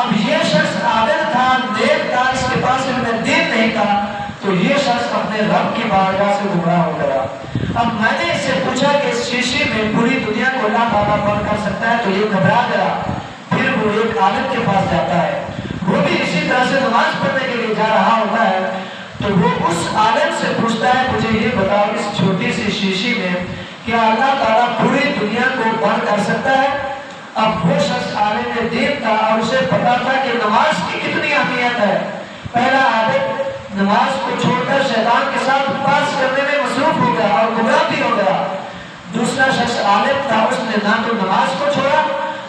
اب یہ شخص عابد تھا، نیک تھا، اس کے پاس علم دین نہیں تھا، تو یہ شخص اپنے رب کی بارگاہ سے گمراہ ہو گیا۔ اب میں نے اس سے پوچھا کہ اس شیشے میں پوری دنیا کو اللہ تعالیٰ بند کر سکتا ہے، تو یہ گھبرا گیا۔ پھر وہ ایک عالم کے پاس جاتا ہے، وہ بھی اسی طرح سے نماز پڑھنے کے لیے جا رہا ہوتا ہے، تو وہ اس عالم سے پوچھتا ہے مجھے یہ بتاؤ اس چھوٹی سی شیشی میں کیا اللہ تعالیٰ پوری دنیا کو بند کر سکتا ہے؟ اب وہ شخص عالم دین تھا اور اسے پتا تھا کہ نماز کی کتنی اہمیت ہے۔ پہلا عابد نماز کو چھوڑ کر شیطان کے ساتھ بحث کرنے میں مصروف ہو گیا اور گمراہ بھی ہو گیا۔ دوسرا شخص عالم تھا، اس نے نہ تو نماز کو چھوڑا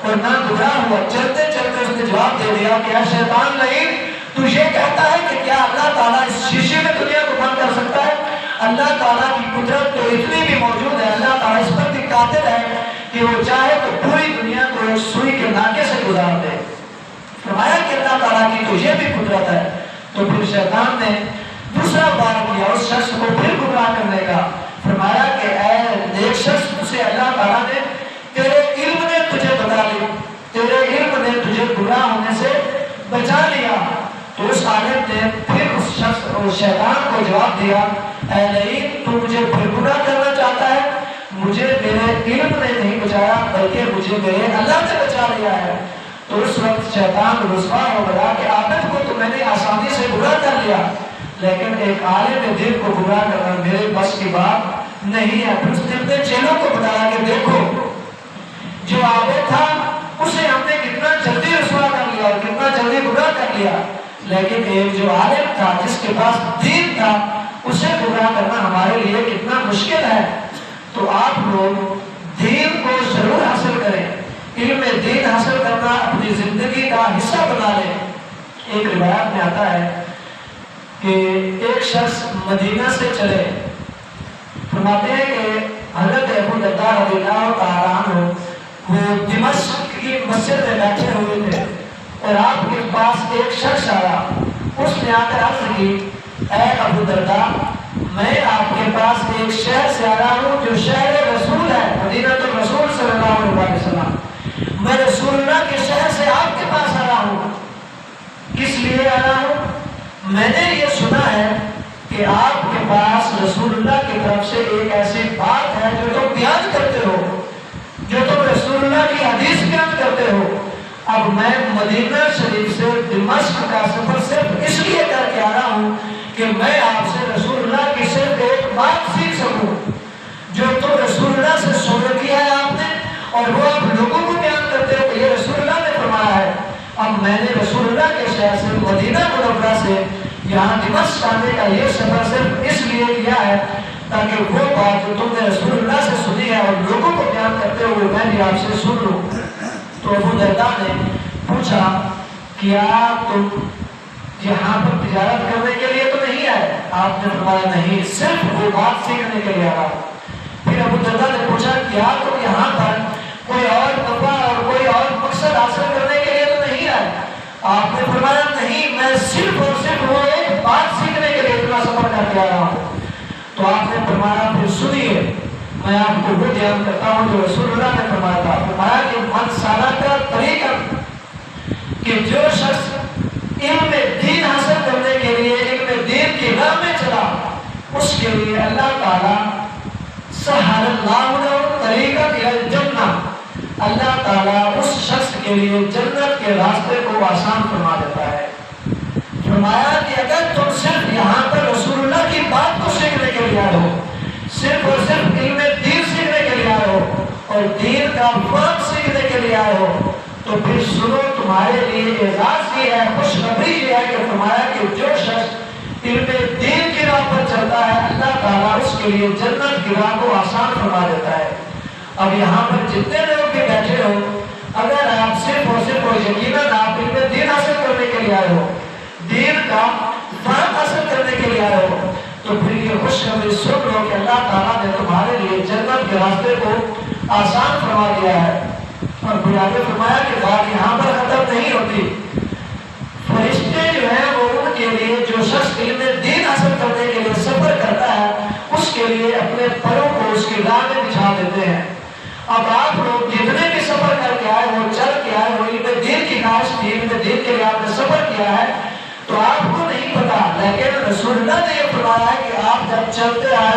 اور نہ گمراہ ہوا، چلتے چلتے اس نے جواب دے دیا کہ اے شیطان لعین، تو یہ کہتا ہے کہ کیا اللہ تعالیٰ اس شیشے میں دنیا کو بند کر سکتا ہے؟ اللہ تعالیٰ کی قدرت تو اتنی بھی موجود ہے، اللہ تعالیٰ اس پر بھی قادر ہے کہ وہ چاہے تو پوری دنیا کو ایک سوئی کے ناکے سے گزار دے۔ فرمایا کہ اللہ تعالیٰ کی تو یہ بھی قدرت ہے۔ تو پھر شیطان نے دوسرا وار کیا اس شخص کو پھر گمراہ کرنے کا۔ فرمایا کہ اے نیک شخص، تجھے اللہ تعالیٰ نے تیرے علم نے تجھے بتا لی، تیرے علم نے تجھے گمراہ ہونے سے بچا لیا۔ تو اس عالم نے پھر اس شخص اور شیطان کو جواب دیا اے لعین، تو مجھے پھر گمراہ کرنا چاہتا ہے؟ مجھے میرے علم نے نہیں بچایا بلکہ مجھے میرے اللہ نے بچا لیا ہے۔ تو اس وقت شیطان رسوا ہو گیا کہ عابد کو تو میں نے آسانی سے گمراہ کر لیا، لیکن ایک عالم دین کو گمراہ کرنا میرے بس کی بات نہیں ہے۔ پھر اس نے اپنے چیلوں کو بتایا کہ دیکھو جو عابد تھا اسے ہم نے کتنا جلدی رسوا کر لیا اور کتنا جلدی گمراہ کر لیا، لیکن ایک جو عالم تھا جس کے پاس دین تھا اسے گمراہ کرنا ہمارے لیے کتنا مشکل ہے۔ تو آپ لوگ دین کو ضرور حاصل کریں، علم دین حاصل کرنا اپنی زندگی کا حصہ بنا لیں۔ ایک روایت میں آتا ہے کہ ایک شخص مدینہ سے چلے، فرماتے ہیں کہ حضرت ابو درداء رضی اللہ تعالیٰ عنہ وہ دمشق کی مسجد میں بیٹھے ہوئے تھے اور آپ کے پاس ایک شخص آیا، اس نے آ کر عرض کی اے ابو درداء، میں آپ کے پاس ایک شہر سے آ رہا ہوں جو شہر رسول ہے، مدینہ الرسول صلی اللہ علیہ وسلم، میں رسول اللہ کے شہر سے آپ کے پاس آ رہا ہوں۔ کس لیے آ رہا ہوں؟ میں نے یہ سنا ہے کہ آپ کے پاس رسول اللہ کی طرف سے ایک ایسی بات ہے جو تم بیان کرتے ہو، جو تم رسول اللہ کی حدیث بیان کرتے ہو۔ اب میں مدینہ شریف سے دمشق کا سفر صرف اس لیے کر کے آ رہا ہوں کہ میں آپ سے رسول اللہ کی صرف ایک بات سیکھ سکوں جو تم رسول اللہ سے سن رکھی ہے آپ نے، اور وہ آپ لوگوں کو بیان کرتے ہو کہ یہ رسول اللہ نے فرمایا ہے۔ اب میں نے رسول اللہ کے شہر سے مدینہ منورہ سے یہاں دمشق آنے کا یہ سفر صرف اس لیے کیا ہے تاکہ وہ بات جو تم نے رسول اللہ سے سنی ہے اور لوگوں کو بیان کرتے ہو میں بھی آپ سے سن لوں۔ تو ابو درداء نے پوچھا کیا تم یہاں پر تجارت کرنے کے لیے تو نہیں آئے؟ آپ نے فرمایا نہیں، صرف وہ بات سیکھنے کے لیے آ رہا ہوں۔ پھر ابو درداء نے پوچھا کیا تم یہاں پر کوئی اور نفع اور کوئی اور مقصد حاصل کرنے کے لیے تو نہیں آئے؟ آپ نے فرمایا نہیں، میں صرف اور صرف وہ ایک بات سیکھنے کے لیے اتنا سفر کر کے آ رہا ہوں۔ تو آپ نے فرمایا پھر سنیے، میں آپ کو وہ بیان کرتا ہوں جو رسول اللہ نے فرمایا تھا۔ فرمایا کہ من سلک طریقا، کہ جو شخص علم دین حاصل کرنے کے لیے علم دین کی راہ میں چلا، اس کے لیے اللہ تعالیٰ سہل اللہ له طریقا الی الجنہ، اللہ تعالیٰ اس شخص کے لیے جنت کے راستے کو آسان فرما دیتا ہے۔ فرمایا کہ اگر تم صرف یہاں پر رسول اللہ کی بات کو سیکھنے کے لیے آئے ہو، صرف اور صرف علم دین سیکھنے کے لیے آئے ہو اور دین کا فرق سیکھنے کے لیے آئے ہو، تو پھر سنو تمہارے لیے اعزاز یہ ہے، خوشخبری یہ ہے کہ فرمایا کہ جو شخص علم دین کی راہ پر چلتا ہے اللہ تعالیٰ اس کے لیے جنت کی راہ کو آسان فرما دیتا ہے۔ اب یہاں پر جتنے لوگ بھی بیٹھے ہو، اگر آپ صرف اور صرف اور یقیناً آپ علم دین حاصل کرنے کے لیے آئے ہو، دین کا فرق حاصل کرنے کے لیے آئے ہو، تو پھر یہ خوشخبری سن لو کہ اللہ تعالیٰ نے تمہارے لیے جنت کے راستے کو آسان فرما دیا ہے۔ اور پھر آگے فرمایا کہ بات یہاں پر ختم نہیں ہوتی، فرشتے جو ہیں وہ ان کے لیے جو شخص علم دین حاصل کرنے کے لیے سفر کرتا ہے اس کے لیے اپنے پروں کو اس کی راہ میں بچھا دیتے ہیں۔ اب آپ لوگ جتنے بھی سفر کر کے آئے ہو، چل کے آئے ہو، علم دین کی راہ آج دین کے لیے آپ نے سفر کیا ہے تو آپ کو نہیں پتا، لیکن رسول اللہ نے یہ فرمایا ہے کہ آپ جب چلتے آئے